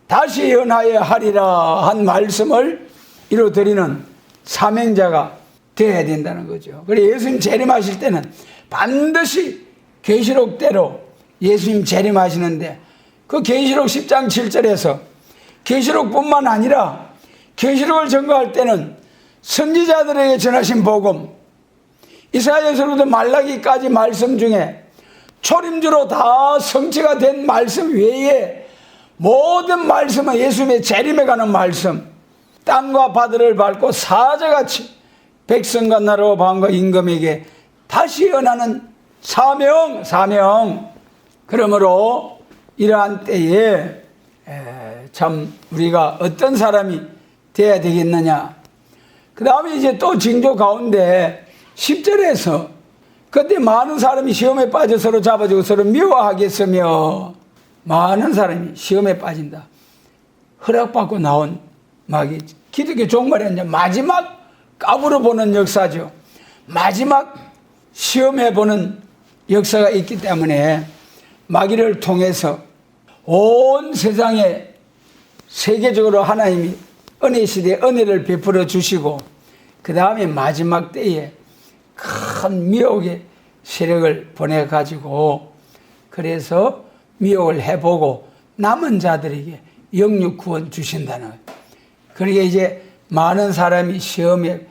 다시 예언하여 하리라 한 말씀을 이루어드리는 사명자가 되어야 된다는 거죠. 그래서 예수님 재림하실 때는 반드시 계시록대로 예수님 재림하시는데 그 계시록 10장 7절에서 계시록뿐만 아니라 계시록을 전거할 때는 선지자들에게 전하신 복음, 이사야서부터 말라기까지 말씀 중에 초림주로 다 성취가 된 말씀 외에 모든 말씀은 예수님의 재림에 관한 말씀, 땅과 바다를 밟고 사자같이 백성과 나라와 방과 임금에게 다시 예언하는 사명. 그러므로 이러한 때에 참 우리가 어떤 사람이 돼야 되겠느냐. 그 다음에 이제 또 징조 가운데 10절에서 그때 많은 사람이 시험에 빠져 서로 잡아주고 서로 미워하겠으며, 많은 사람이 시험에 빠진다. 허락받고 나온 막이 기독교 종말에 이제 마지막 까불어 보는 역사죠. 마지막 시험해 보는 역사가 있기 때문에 마귀를 통해서 온 세상에 세계적으로 하나님이 은혜 시대에 은혜를 베풀어 주시고 그 다음에 마지막 때에 큰 미혹의 세력을 보내가지고 그래서 미혹을 해보고 남은 자들에게 영육 구원 주신다는 거예요. 그러니까 이제 많은 사람이 시험에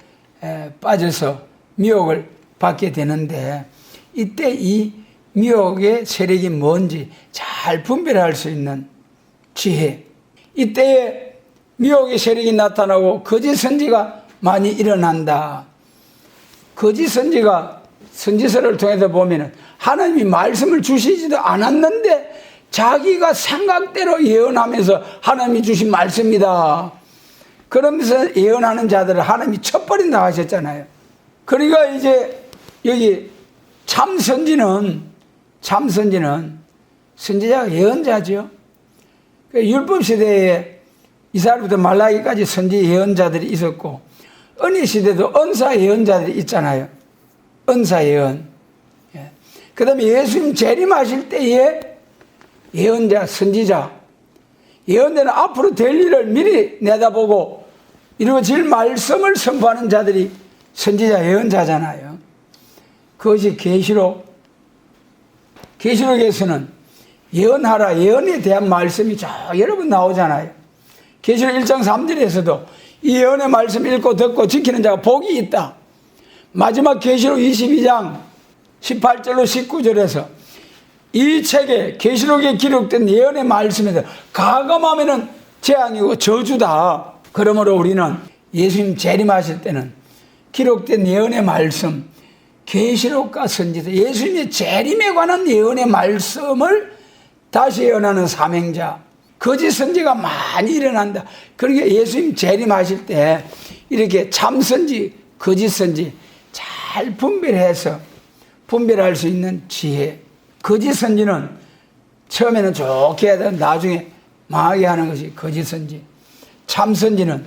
빠져서 미혹을 받게 되는데 이때 이 미혹의 세력이 뭔지 잘 분별할 수 있는 지혜, 이때에 미혹의 세력이 나타나고 거짓 선지가 많이 일어난다. 거짓 선지가 선지서를 통해서 보면은 하나님이 말씀을 주시지도 않았는데 자기가 생각대로 예언하면서 하나님이 주신 말씀이다. 그러면서 예언하는 자들을 하나님이 쳐버린다 하셨잖아요. 그러니까 이제 여기 참 선지는 선지자가 예언자죠. 율법 시대에 이스라엘부터 말라기까지 선지 예언자들이 있었고 은혜 시대도 은사 예언자들이 있잖아요. 은사 예언. 그 다음에 예수님 재림하실 때에 예언자, 선지자, 예언자는 앞으로 될 일을 미리 내다보고 이루어질 말씀을 선포하는 자들이 선지자, 예언자잖아요. 그것이 계시록에서는 예언하라, 예언에 대한 말씀이 여러 번 나오잖아요. 계시록 1장 3절에서도 이 예언의 말씀 읽고 듣고 지키는 자가 복이 있다. 마지막 계시록 22장 18절로 19절에서 이 책에 계시록에 기록된 예언의 말씀에서 가감하면은 재앙이고 저주다. 그러므로 우리는 예수님 재림하실 때는 기록된 예언의 말씀, 계시록과 선지서, 예수님의 재림에 관한 예언의 말씀을 다시 예언하는 사명자, 거짓 선지가 많이 일어난다. 그러니까 예수님 재림하실 때 이렇게 참 선지, 거짓 선지 잘 분별해서 분별할 수 있는 지혜. 거짓 선지는 처음에는 좋게 해야 되는 나중에 망하게 하는 것이 거짓 선지. 참 선지는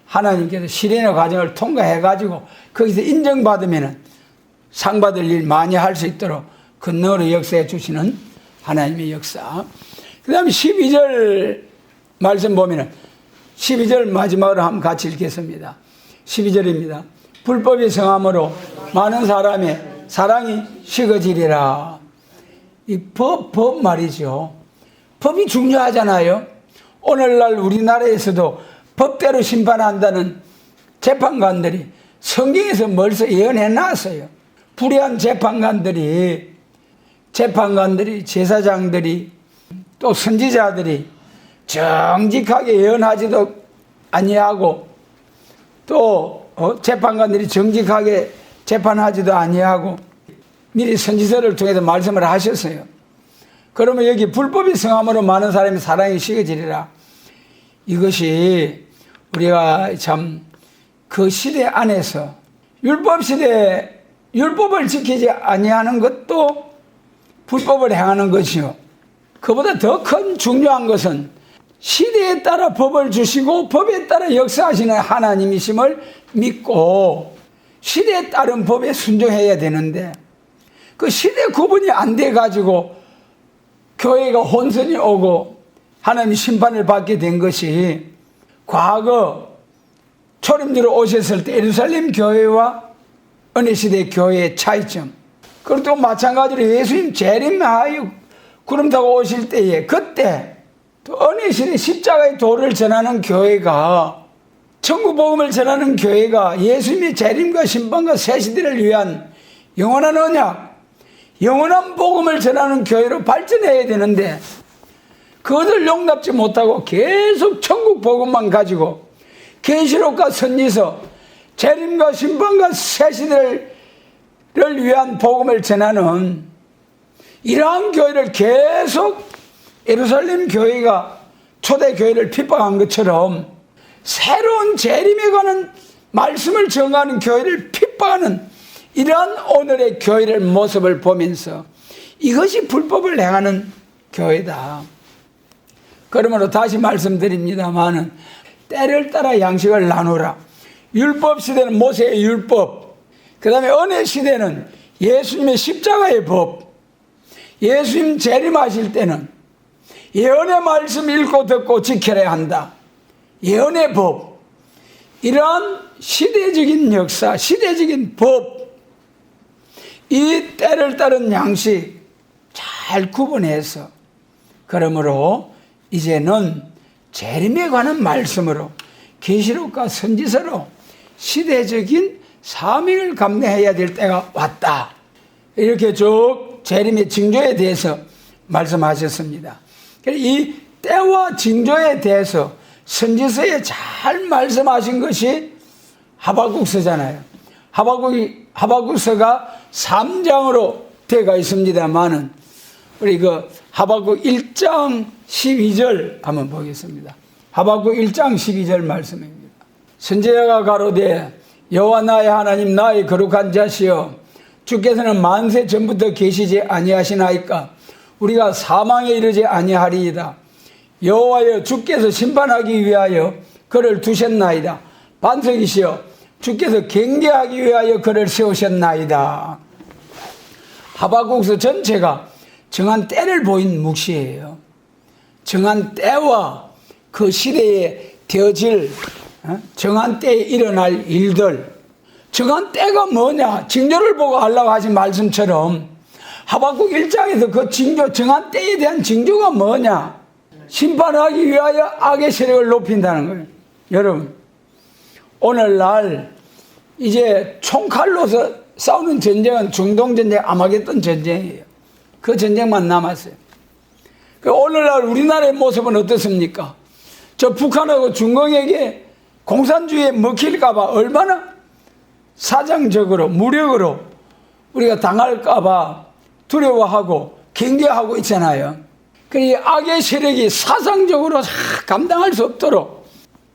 하나님께서 시련의 과정을 통과해가지고 거기서 인정받으면 상 받을 일 많이 할 수 있도록 건너로 역사해 주시는 하나님의 역사. 그 다음에 12절 말씀 보면은 12절 마지막으로 한번 같이 읽겠습니다. 12절입니다. 불법이 성함으로 많은 사람의 사랑이 식어지리라. 이 법 말이죠. 법이 중요하잖아요. 오늘날 우리나라에서도 법대로 심판한다는 재판관들이 성경에서 벌써 예언해 놨어요. 불의한 재판관들이, 제사장들이, 또 선지자들이 정직하게 예언하지도 아니하고, 또 재판관들이 정직하게 재판하지도 아니하고 미리 선지서를 통해서 말씀을 하셨어요. 그러면 여기 불법이 성함으로 많은 사람이 사랑이 식어지리라. 이것이 우리가 참 그 시대 안에서 율법 시대에 율법을 지키지 아니하는 것도 불법을 행하는 것이요. 그보다 더 큰 중요한 것은 시대에 따라 법을 주시고 법에 따라 역사하시는 하나님이심을 믿고 시대에 따른 법에 순종해야 되는데, 그 시대 구분이 안 돼가지고 교회가 혼선이 오고 하나님 심판을 받게 된 것이 과거 초림주로 오셨을 때 예루살렘 교회와 은혜시대 교회의 차이점, 그리고 또 마찬가지로 예수님 재림하여 구름 타고 오실 때에 그때 또 은혜시대 십자가의 도를 전하는 교회가, 천국 복음을 전하는 교회가 예수님의 재림과 심판과 새시대를 위한 영원한 언약, 영원한 복음을 전하는 교회로 발전해야 되는데 그것을 용납지 못하고 계속 천국 복음만 가지고 계시록과 선지서, 재림과 심판과 새시대를 위한 복음을 전하는 이러한 교회를 계속 예루살렘 교회가 초대교회를 핍박한 것처럼 새로운 재림에 관한 말씀을 전하는 교회를 핍박하는 이러한 오늘의 교회를 모습을 보면서 이것이 불법을 행하는 교회다. 그러므로 다시 말씀드립니다마는 때를 따라 양식을 나누라. 율법 시대는 모세의 율법, 그 다음에 은혜 시대는 예수님의 십자가의 법, 예수님 재림하실 때는 예언의 말씀 읽고 듣고 지켜야 한다. 예언의 법. 이러한 시대적인 역사, 시대적인 법, 이 때를 따른 양식 잘 구분해서, 그러므로 이제는 재림에 관한 말씀으로 계시록과 선지서로 시대적인 사명을 감내해야 될 때가 왔다. 이렇게 쭉 재림의 징조에 대해서 말씀하셨습니다. 이 때와 징조에 대해서 선지서에 잘 말씀하신 것이 하박국서잖아요. 하박국서가 3장으로 되어 있습니다만은 우리 하박국 1장 12절 한번 보겠습니다. 하박국 1장 12절 말씀입니다. 선지자가 가로되 여호와 나의 하나님 나의 거룩한 자시여, 주께서는 만세 전부터 계시지 아니하시나이까? 우리가 사망에 이르지 아니하리이다. 여호와여, 주께서 심판하기 위하여 그를 두셨나이다. 반석이시여, 주께서 경계하기 위하여 그를 세우셨나이다. 하박국서 전체가 정한 때를 보인 묵시예요. 정한 때와 그 시대에 되어질, 정한 때에 일어날 일들, 정한 때가 뭐냐, 징조를 보고 하려고 하신 말씀처럼 하박국 1장에서 그 징조, 정한 때에 대한 징조가 뭐냐, 심판하기 위하여 악의 세력을 높인다는 거예요. 여러분, 오늘날 이제 총칼로서 싸우는 전쟁은 중동전쟁, 아마겟돈 전쟁이에요. 그 전쟁만 남았어요. 오늘날 우리나라의 모습은 어떻습니까? 저 북한하고 중공에게 공산주의에 먹힐까봐 얼마나 사정적으로, 무력으로 우리가 당할까봐 두려워하고 경계하고 있잖아요. 이 악의 세력이 사상적으로 감당할 수 없도록,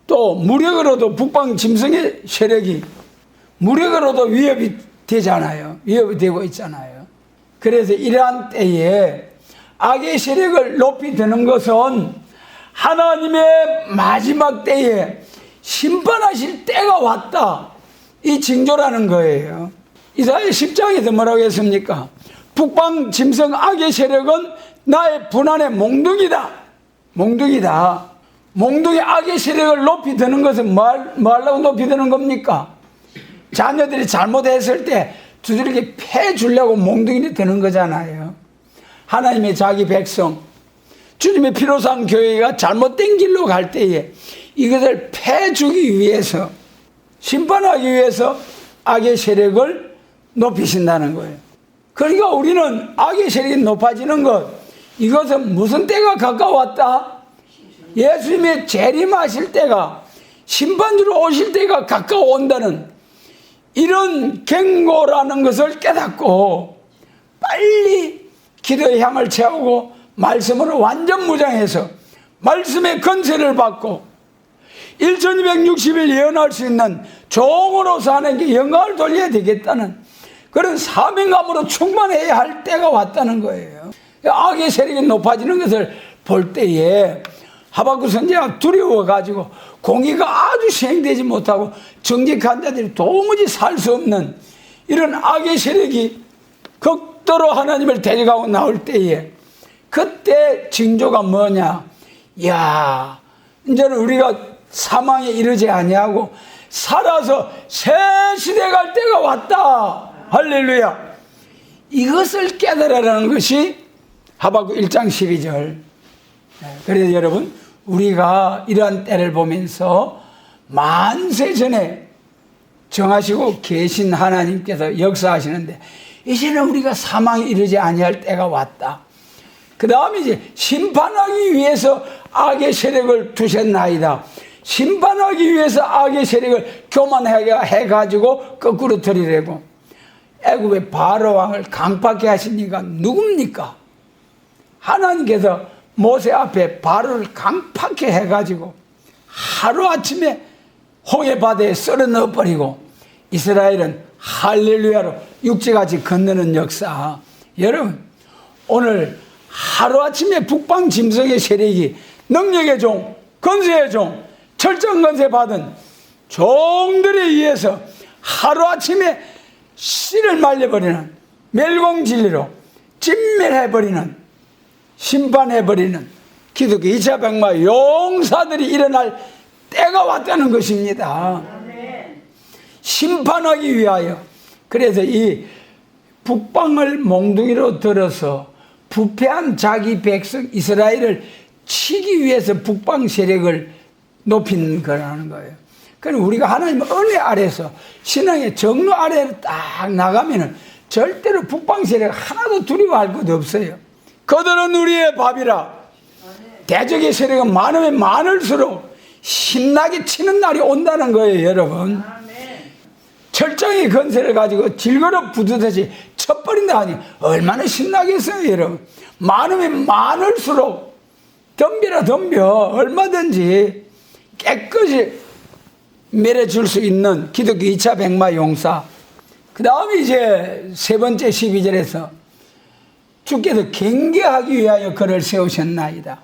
또 무력으로도 북방 짐승의 세력이 무력으로도 위협이 되잖아요. 위협이 되고 있잖아요. 그래서 이러한 때에 악의 세력을 높이 드는 것은 하나님의 마지막 때에 심판하실 때가 왔다, 이 징조라는 거예요. 이사야 10장에서 뭐라고 했습니까? 북방 짐승 악의 세력은 나의 분한의 몽둥이다. 몽둥이다. 몽둥이 악의 세력을 높이 드는 것은 뭐 하려고 높이 드는 겁니까? 자녀들이 잘못했을 때 두들겨 패주려고 몽둥이를 드는 거잖아요. 하나님의 자기 백성, 주님의 피로상 교회가 잘못된 길로 갈 때에 이것을 패주기 위해서, 심판하기 위해서 악의 세력을 높이신다는 거예요. 그러니까 우리는 악의 세력이 높아지는 것, 이것은 무슨 때가 가까웠다? 예수님의 재림하실 때가, 심판주로 오실 때가 가까워온다는 이런 경고라는 것을 깨닫고 빨리 기도의 향을 채우고 말씀으로 완전 무장해서 말씀의 건세를 받고 1260일 예언할 수 있는 종으로서 하나님께 영광을 돌려야 되겠다는 그런 사명감으로 충만해야 할 때가 왔다는 거예요. 악의 세력이 높아지는 것을 볼 때에 하박국 선지자가 두려워가지고 공의가 아주 시행되지 못하고 정직한 자들이 도무지 살 수 없는 이런 악의 세력이 극도로 하나님을 데려가고 나올 때에 그때 징조가 뭐냐? 이야, 이제는 우리가 사망에 이르지 아니하고 살아서 새 시대 갈 때가 왔다. 할렐루야. 이것을 깨달으라는 것이 하박국 1장 12절. 그래서 여러분, 우리가 이러한 때를 보면서 만세 전에 정하시고 계신 하나님께서 역사하시는데 이제는 우리가 사망에 이르지 아니할 때가 왔다. 그 다음에 이제 심판하기 위해서 악의 세력을 두셨나이다. 심판하기 위해서 악의 세력을 교만해가지고 거꾸로 들이려고 애굽의 바로 왕을 강팍해 하신 이가 누굽니까? 하나님께서 모세 앞에 바로를 강팍해 해가지고 하루아침에 홍해 바다에 썰어 넣어버리고 이스라엘은 할렐루야로 육지같이 건너는 역사. 여러분, 오늘 하루아침에 북방 짐승의 세력이 능력의 종, 건세의 종, 철저한 건세 받은 종들에 의해서 하루아침에 씨를 말려버리는 멸공진리로 진멸해버리는, 심판해버리는 기독교 2차 백마 용사들이 일어날 때가 왔다는 것입니다. 심판하기 위하여. 그래서 이 북방을 몽둥이로 들어서 부패한 자기 백성 이스라엘을 치기 위해서 북방 세력을 높인 거라는 거예요. 그럼 우리가 하나님 은혜 아래서 신앙의 정로 아래로 딱 나가면은 절대로 북방 세력 하나도 두려워할 것도 없어요. 그들은 우리의 밥이라. 대적의 세력은 많으면 많을수록 신나게 치는 날이 온다는 거예요, 여러분. 철저히 건세를 가지고 질거럽 부두듯이 쳐버린다 하니 얼마나 신나겠어요, 여러분. 많으면 많을수록 덤벼라 덤벼. 얼마든지 깨끗이 멸해줄 수 있는 기독교 2차 백마 용사. 그 다음에 이제 세 번째 12절에서 주께서 경계하기 위하여 그를 세우셨나이다.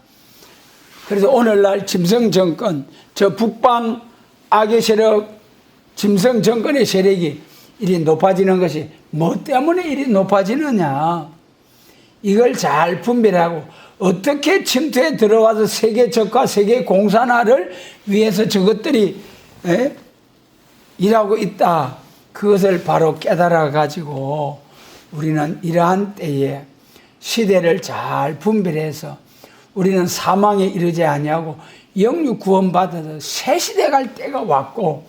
그래서 오늘날 짐승 정권, 저 북방 악의 세력, 짐승 정권의 세력이 이리 높아지는 것이 뭐 때문에 이리 높아지느냐. 이걸 잘 분별하고 어떻게 침투에 들어와서 세계 적과 세계 공산화를 위해서 저것들이 일하고 있다. 그것을 바로 깨달아 가지고 우리는 이러한 때에 시대를 잘 분별해서 우리는 사망에 이르지 아니하고 영육 구원받아서 새 시대 갈 때가 왔고,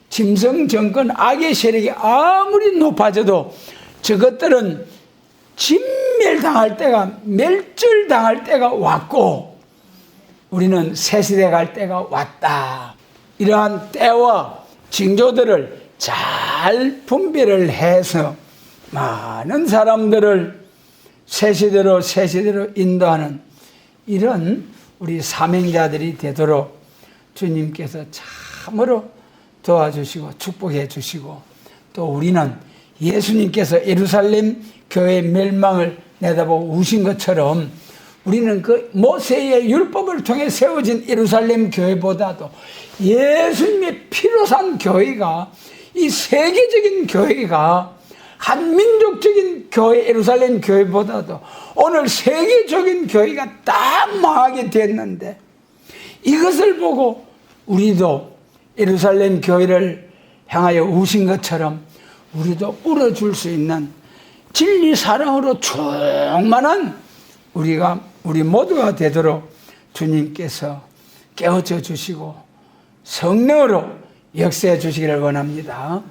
짐승 정권 악의 세력이 아무리 높아져도 저것들은 진멸당할 때가, 멸절당할 때가 왔고, 우리는 새 시대 갈 때가 왔다. 이러한 때와 징조들을 잘 분별을 해서 많은 사람들을 새 시대로 인도하는 이런 우리 사명자들이 되도록 주님께서 참으로 도와주시고 축복해 주시고, 또 우리는 예수님께서 예루살렘 교회의 멸망을 내다보고 우신 것처럼 우리는 그 모세의 율법을 통해 세워진 예루살렘 교회보다도 예수님의 피로 산 교회가, 이 세계적인 교회가, 한민족적인 교회 예루살렘 교회보다도 오늘 세계적인 교회가 다 망하게 됐는데, 이것을 보고 우리도 예루살렘 교회를 향하여 우신 것처럼 우리도 울어줄 수 있는 진리 사랑으로 충만한 우리 모두가 되도록 주님께서 깨우쳐 주시고 성령으로 역사해 주시기를 원합니다.